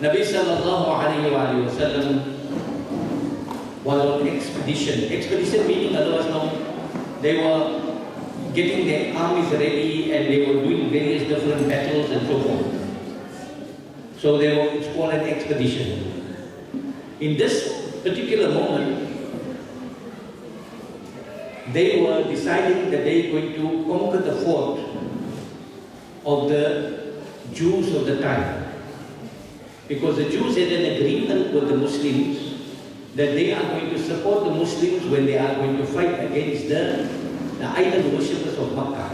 Nabi sallallahu alayhi wa sallam was on expedition. Expedition meaning, otherwise known, they were getting their armies ready and they were doing various different battles and so forth. So it's called an expedition. In this particular moment, they were deciding that they were going to conquer the fort of the Jews of the time. Because the Jews had an agreement with the Muslims that they are going to support the Muslims when they are going to fight against the idol worshippers of Makkah.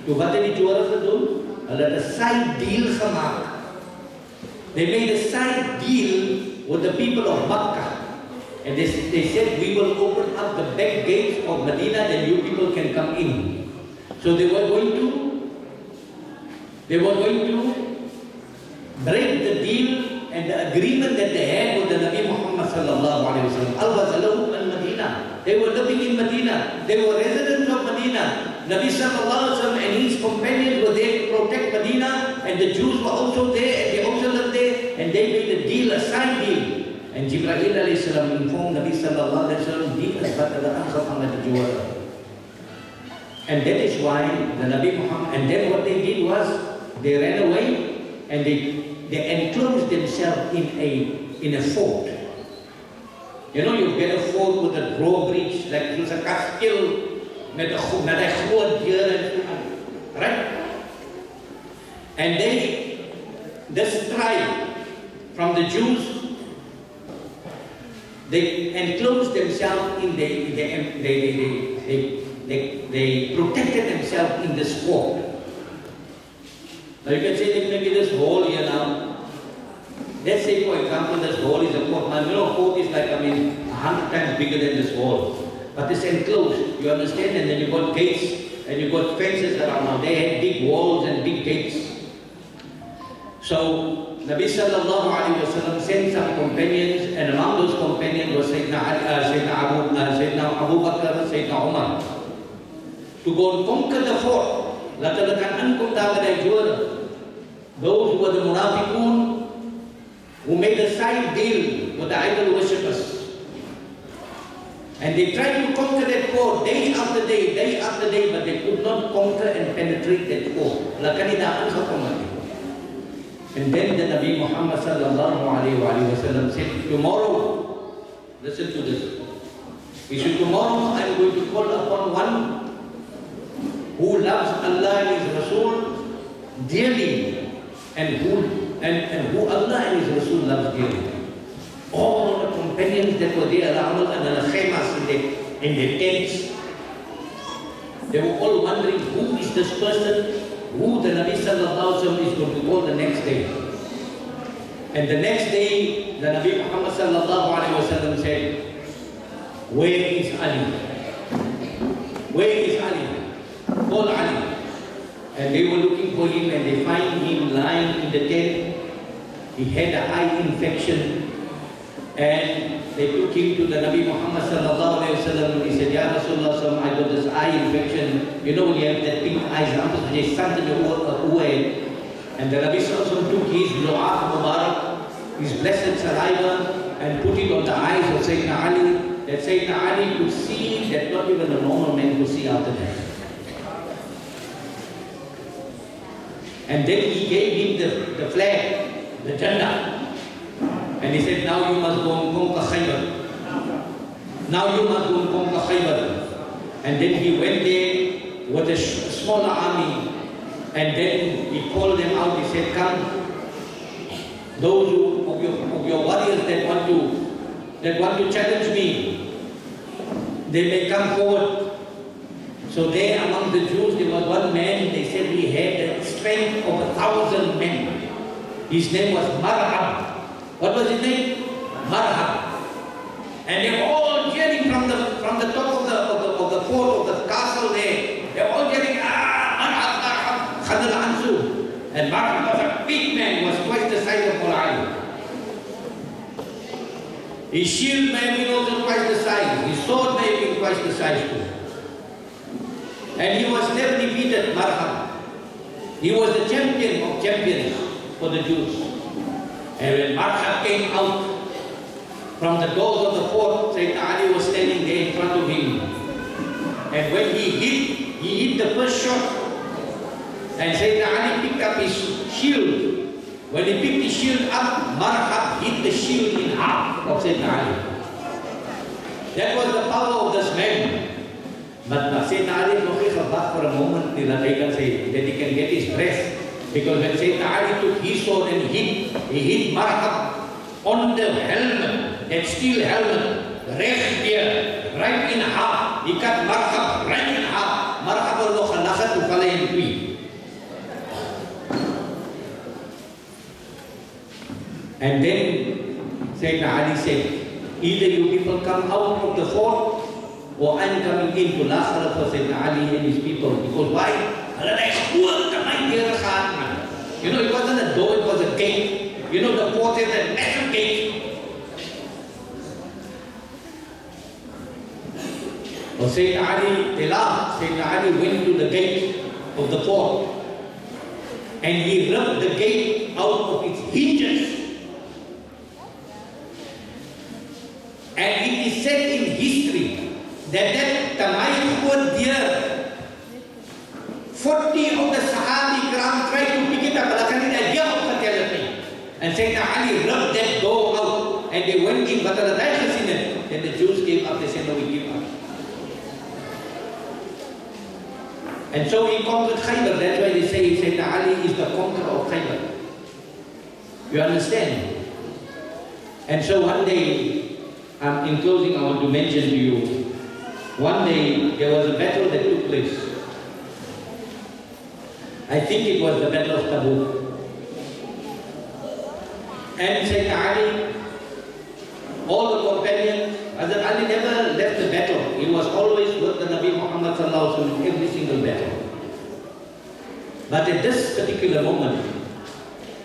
So wat het die Jode gedoen? Hulle het 'n side deal gemaak. They made a side deal with the people of Makkah. And they said, we will open up the back gates of Medina, then you people can come in. So they were going to break the deal and the agreement that they had with the Nabi Muhammad sallallahu alayhi wa sallam. Al-Wazalahu al-Madina. They were living in Medina. They were residents of Medina. Nabi sallallahu alayhi wa sallam and his companions were there to protect Medina, and the Jews were also there, and they also lived there, and they made a deal, a side deal. And Jibreel alayhi salam informed Nabi sallallahu alayhi wa sallam, and that is why the Nabi Muhammad, and then what they did was, they ran away and they enclosed themselves in a fort. You know, you get a fort with a drawbridge, like it's a castle, met a groot deur en so aan, right? And this tribe from the Jews, they enclosed themselves they protected themselves in this fort. Now you can say that maybe this hole here now, let's say for example this hole is a fort. Now you know, fort is like, 100 times bigger than this hole. But it's enclosed, you understand? And then you got gates and you got fences around. Now they had big walls and big gates. So Nabi sallallahu alayhi wa sallam sent some companions, and among those companions was Sayyidina Abu Bakr, Sayyidina Umar, to go and conquer the fort. Later kan aankom daar by die Jode. Those were the munafiqun who made a side deal with the idol worshippers. And they tried to conquer that fort day after day, but they could not conquer and penetrate that fort. And then the Nabi Muhammad sallallahu alayhi wa sallam said, tomorrow, listen to this, tomorrow I'm going to call upon one who loves Allah and His Rasul dearly, and who Allah and His Rasul loves dearly. All the companions that were there around and the khemas in the tents, they were all wondering, who is this person who the Nabi sallallahu alayhi wa sallam is going to go the next day. And the next day, the Nabi Muhammad sallallahu alayhi wa sallam said, where is Ali? Where is Ali? Call Ali. And they were looking for him, and they find him lying in the tent. He had an eye infection. And they took him to the Nabi Muhammad sallallahu alayhi wa sallam. He said, Ya Rasulullah, I got this eye infection. You know when you have that pink eyes, there's something in your eye. And the Nabi sallallahu alayhi wa sallam took his lu'af mubarak, his blessed saliva, and put it on the eyes of Sayyidina Ali. That Sayyidina Ali could see that not even a normal man could see after that. And then he gave him the flag, the jannah. And he said, now you must go and conquer Khaybar. Now you must go and conquer Khaybar. And then he went there with a smaller army. And then he called them out. He said, come, those of your warriors that want to challenge me, they may come forward. So there among the Jews, there was one man, they said he had the strength of 1,000 men. His name was Marhab. What was his name? Marhab. And they were all cheering from the top of the fort, of the castle there. They were all cheering, Marhab, Marhab, Khadr Ansu. And Marhab was a big man, was twice the size of Mul'ali. His shield may have been also twice the size. His sword may have been twice the size too. And he was never defeated, Marhab. He was the champion of champions for the Jews. And when Marhab came out from the doors of the fort, Sayyidina Ali was standing there in front of him. And when he hit the first shot. And Sayyidina Ali picked up his shield. When he picked his shield up, Marhab hit the shield in half of Sayyidina Ali. That was the power of this man. But Sayyidina Ali was back for a moment till they can say that he can get his breath. Because when Sayyidina Ali took his sword and he hit Marhab on the helmet, that steel helmet, right here, right in half. He cut Marhab right in half. Marhab was khalaqat to fall in three. And then Sayyidina Ali said, either you people come out of the fort or I'm coming in to last for Sayyidina Ali and his people. Because why? You know, it wasn't a door, it was a gate. You know, the fort is a massive gate. Well, Sayyidina Ali, they laughed. Sayyidina Ali went to the gate of the fort and he ripped the gate out of its hinges. And it is said in history that Tamaykhur deer, 40 of the Sahabi Kiram tried to pick it up, but I can't idea of fatality. And Sayyidina Ali ripped that door out and they went in, but the Daishas in it. Then the Jews gave up, they said, no, we give up. And so he conquered Khaybar. That's why they say Sayyidina Ali is the conqueror of Khaybar. You understand? And so one day, in closing, I want to mention to you, one day there was a battle that took place. I think it was the Battle of Tabuk. And Sayyidina Ali, all the companions, HAZRAT Ali never left the battle. He was always with the Nabi Muhammad sallallahu alaihi wasallam in every single battle. But at this particular moment,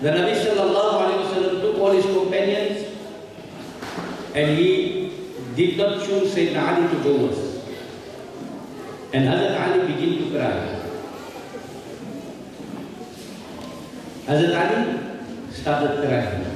the Nabi sallallahu alaihi wasallam took all his companions and he did not choose Sayyidina Ali to go with. And HAZRAT Ali began to cry. HAZRAT Ali started crying.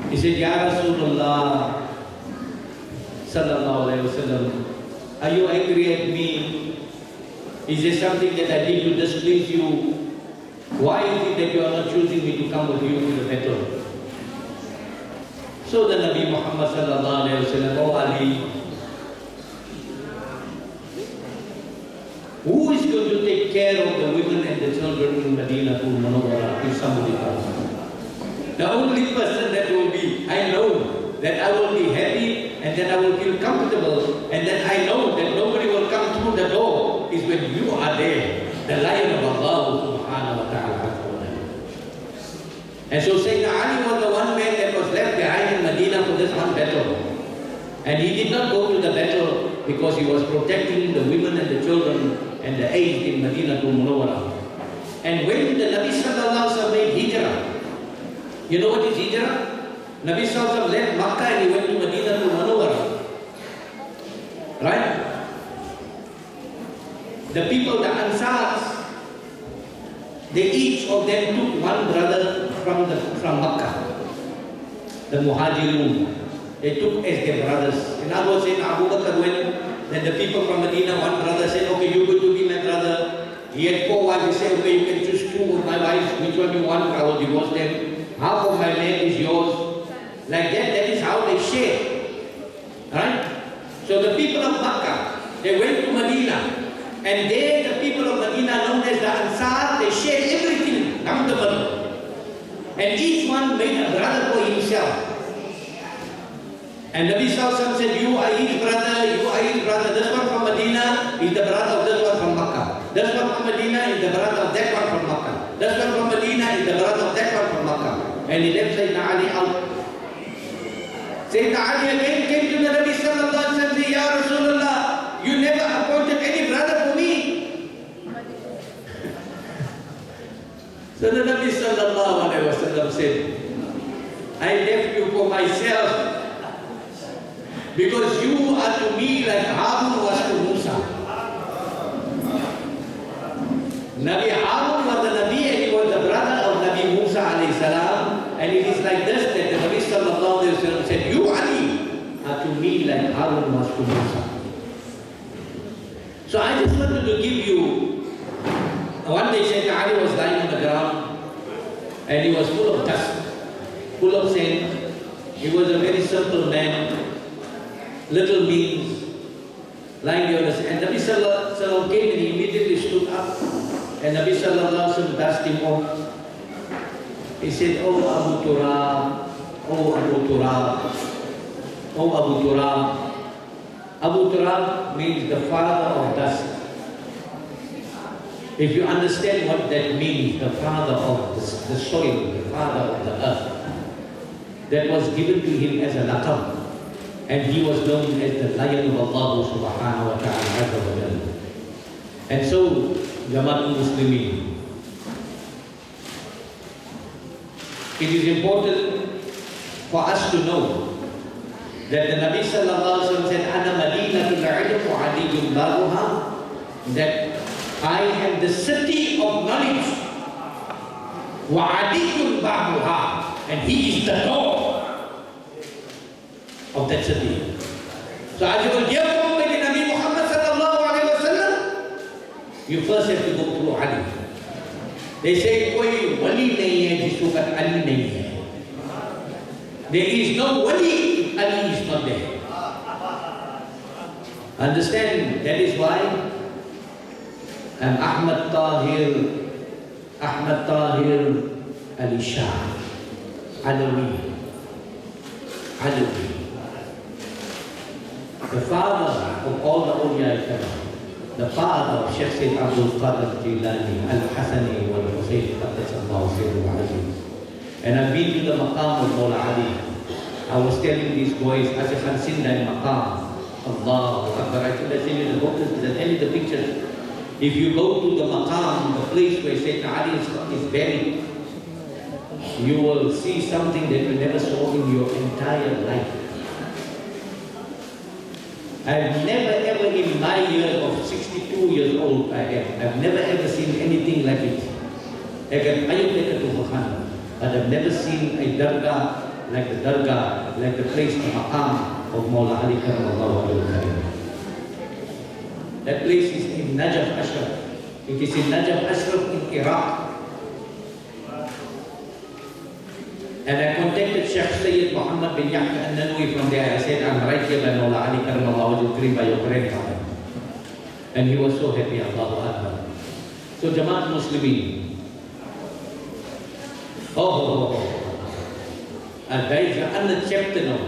He said, Ya Rasulullah sallallahu alayhi wa sallam, are you angry at me? Is there something that I did to displease you? Why is it that you are not choosing me to come with you to the battle? So the Nabi Muhammad sallallahu alayhi wa sallam, oh Ali, who is going to take care of the women and the children in Medina to Munawwara if somebody comes? The only person that will be, I know that I will be happy and that I will feel comfortable and that I know that nobody will come through the door is when you are there, the lion of Allah subhanahu wa ta'ala. And so Sayyidina Ali was the one man that was left behind in Medina for this one battle. And he did not go to the battle because he was protecting the women and the children and the aged in Medina to Munawwara. And when the Nabi sallallahu alaihi wasallam made hijrah, you know what is hijrah? Nabi sallallahu alaihi wasallam left Makkah and he went to Medina to Munawwara. Right? The people, the Ansars, they each of them took one brother from Makkah, the Muhajirun. They took as their brothers. In other words, in Abu Bakr, when the people from Medina, one brother said, okay, you're going to be my brother. He had 4 wives. He said, okay, you can choose 2 of my wives. Which one you want? I will divorce them. Half of my land is yours. Like that is how they share. Right? So the people of Makkah, they went to Medina. And there, the people of Medina, known as the Ansar, they shared everything down the middle. And each one made a brother for himself. And Nabi Sallallahu Alaihi Wasallam said, you are his brother, you are his brother. This one from Medina is the brother of this one from Makkah. This one from Medina is the brother of that one from Makkah. This one from Medina is the brother of that one from Makkah. And he left Sayyidina Ali out. Sayyidina Ali again came to the Nabi Sallallahu Alaihi Wasallam and said, Ya Rasulullah, you never appointed any brother for me. So the Nabi Sallallahu Alaihi Wasallam said, I left you for myself. Because you are to me like Harun was to Musa. Nabi Harun was the Nabi and he was the brother of Nabi Musa alayhi salam. And it is like this ﷺ said, you Ali are to me like Harun was to Musa. So I just wanted to give you, one day Sayyidina Ali was lying on the ground and he was full of dust, full of sin. He was a very simple man, little means, lying there. And Nabi Sallallahu Alaihi Wasallam came and he immediately stood up and Nabi Sallallahu Alaihi Wasallam dusted him off. He said, oh Abu Turab, oh Abu Turab, oh Abu Turab. Abu Turab means the father of dust. If you understand what that means, the father of the soil, the father of the earth, that was given to him as a laqab. And he was known as the lion of Allah subhanahu wa ta'ala. And so, Jamaatul Muslimin, it is important for us to know that the Nabi Sallallahu Alaihi Wasallam said, Ana Madinatul Ilm wa Adiyun Babuha, that I am the city of knowledge, wa Adiyun Babuha, and he is the door of that city. So as you will hear from the Nabi Muhammad Sallallahu Alaihi Wasallam, you first have to go through Ali. They say, koi wali nahi hai jisko ka Ali nahi hai. There is no wali if Ali is not there. Understand? That is why Ahmad Tahir Ali Shah, Alawi, the father of all the awliya, the father of Sheikh Sayyid Abdul Qadir Jilani, Al-Hasani wal-Husayn, and I've been to the maqam of Mawla Ali. I was telling these boys, as you can see that maqam, Allahu Akbar. I think I sent you the book, I sent you the pictures. If you go to the maqam, the place where Sayyidina Ali is buried, you will see something that you never saw in your entire life. I've never ever in my year of 62 years old I've never ever seen anything like it. But I've never seen a dargah, like the place, the maqam of Mawla Ali Karamallahu Wajhahu. That place is in Najaf Ashraf. It is in Najaf Ashraf in Iraq. And I contacted Sheikh Sayyid Muhammad bin Yahya al-Nanwi from there. I said, I'm right here by Mawla Ali Karamallahu Wajhahu, by your grandfather. And he was so happy, Allahu Akbar. So Jamaat Muslimin. Guys, you're on the chapter now.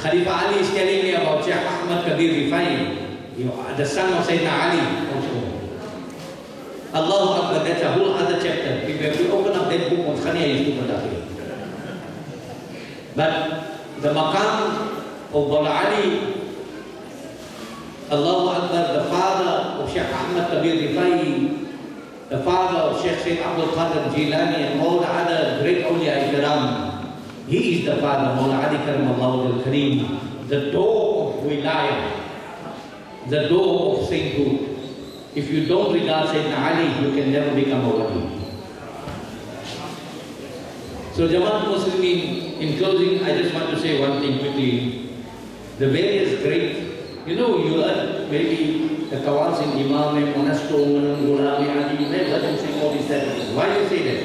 Khalifa Ali is telling me about Sheikh Ahmad Kabir Rifai, the son of Sayyidina Ali also. Allahu Akbar, that's a whole other chapter. If you open up that book, Khania used to put up here. But the maqam of Mawla Ali, Allahu Akbar, the father of Sheikh Ahmad Kabir Rifai, the father of Sheikh Sayyid Abdul Qadir Jilani and all the other great awliya ikram, he is the father, Mawla Ali Karamallahu al-Kareem, the door of wilayah, the door of sainthood. If you don't regard Sayyidina Ali, you can never become a wali. So Jamaat Muslimin, in closing, I just want to say one thing quickly. The various great, you know, you heard maybe the Kawas in IMAM, Monasto, MOULANA, Ali, you may heard them saying all these things. Why do you say that?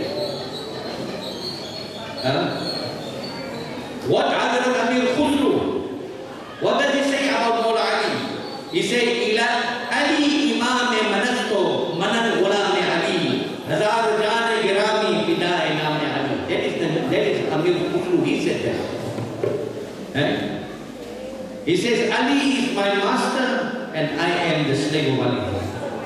What HAZRAT Amir Khusru, what does he say about Mawla Ali? He said, Ila Ali Imam Manasto, Manan Ghulam Ali, Hazar Jan Girami Pida Inam Ali. That is Amir Khusru, he said that. He says, Ali is my master and I am the slave of Ali.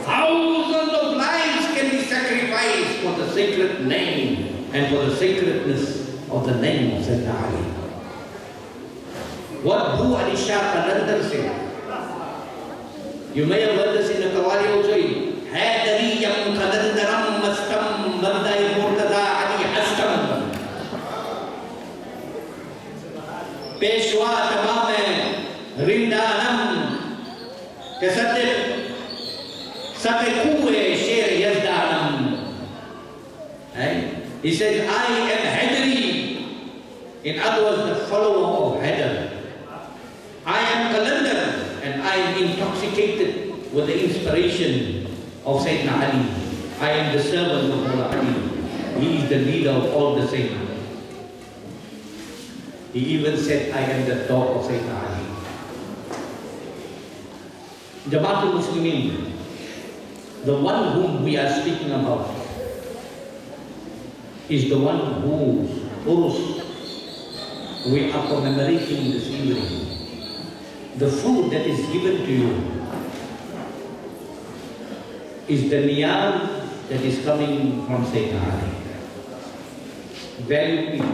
Thousands of lives can be sacrificed for the sacred name and for the sacredness of the name of Sayyidina Ali. What Bhu Ali Shah Qalandar said. You may have heard this in the Qawwali also. Hadariyam Qalandaram Mastam Bandai Murtada Ali Hastam. Peshwa Tamam Rindanam Kasatir Satekue Sher Yazdanam. He says, I am Hadri. In other words, the follower of Haidar. I am Qalandar and I am intoxicated with the inspiration of Sayyidina Ali. I am the servant of Mullah Ali. He is the leader of all the saints. He even said, I am the dog of Sayyidina Ali. Jamaatul Muslimin, the one whom we are speaking about, is the one whose URS we are commemorating this evening. The food that is given to you is the niyam that is coming from Sayyidina Ali. Value it.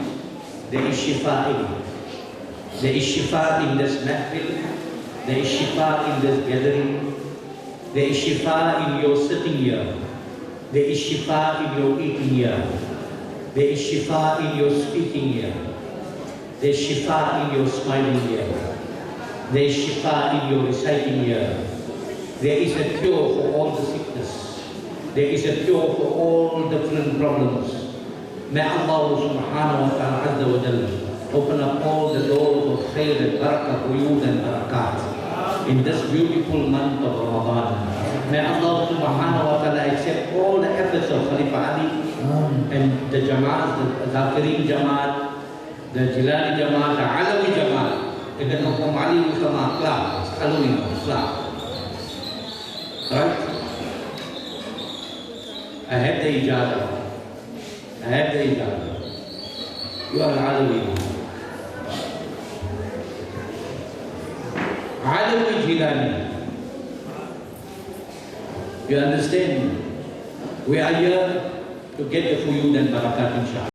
There is shifa in it. There is shifa in this mahfil. There is shifa in this gathering. There is shifa in your sitting here. There is shifa in your eating here. There is shifa in your speaking here. There is shifa in your smiling here. There is shifa in your reciting here. There is a cure for all the sickness. There is a cure for all different problems. May Allah subhanahu wa ta'ala azza wa jalla open up all the doors of khair and barakah, uyud and barakat in this beautiful month of Ramadan. May Allah subhanahu wa ta'ala accept all the efforts of Khalifa Ali and the Jamaat, the Zakirin Jamaat, the Jilani Jamaat, the Alawi Jamaat, and the Hukum Ali Usama Akhlaq, Alawi Akhlaq. Right? I have the ijazah. I have the ijazah. You are Alawi. Alawi Jilani. You understand? We are here to get the fuyud and barakat inshallah.